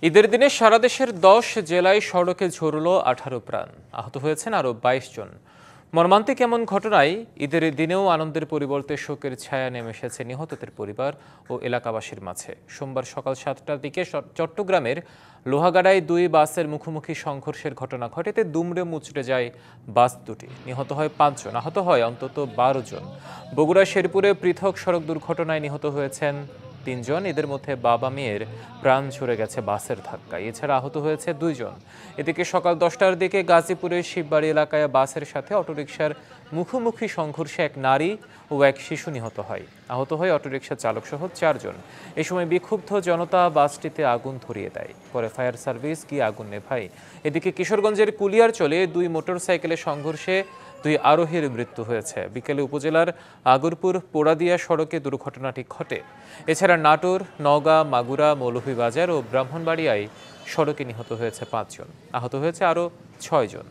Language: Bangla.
ঈদের দিনে সারা দেশের ১০ জেলায় সড়কে ঝরল ১৮ প্রাণ। আহত হয়েছেন আরও ২২ জন। মর্মান্তিক এমন ঘটনায় ঈদের দিনেও আনন্দের পরিবর্তে শোকের ছায়া নেমে এসেছে নিহতদের পরিবার ও এলাকাবাসীর মাঝে। সোমবার সকাল ৭টার দিকে চট্টগ্রামের লোহাগাড়ায় দুই বাসের মুখোমুখি সংঘর্ষের ঘটনা ঘটে। এতে দুমড়ে মুচড়ে যায় বাস দুটি। নিহত হয় ৫ জন, আহত হয় অন্তত ১২ জন। বগুড়া শেরপুরে পৃথক সড়ক দুর্ঘটনায় নিহত হয়েছেন ৩ জন। এদের মধ্যে বাবা মেয়ের প্রাণ ঝরে গেছে বাসের ধাক্কায়। এছাড়া আহত হয়েছে ২ জন। এদিকে সকাল ১০টার দিকে গাজীপুরের শিববাড়ি এলাকায় বাসের সাথে অটোরিকশার মুখোমুখি সংঘর্ষে এক নারী ও এক শিশু নিহত হয়। আহত হয় অটোরিকশা চালকসহ ৪ জন। এ সময় বিক্ষুব্ধ জনতা বাসটিতে আগুন ধরিয়ে দেয়। পরে ফায়ার সার্ভিস গিয়ে আগুন নেভায়। এদিকে কিশোরগঞ্জের কুলিয়ারচলে দুই মোটরসাইকেলের সংঘর্ষে দুই আরোহীর মৃত্যু হয়েছে। বিকেলে উপজেলার আগরপুর পোড়াদিয়া সড়কে দুর্ঘটনাটি ঘটে। এছাড়া নাটোর, নওগাঁ, মাগুরা, মৌলভীবাজার ও ব্রাহ্মণবাড়িয়ায় সড়কে নিহত হয়েছে ৫ জন, আহত হয়েছে আরও ৬ জন।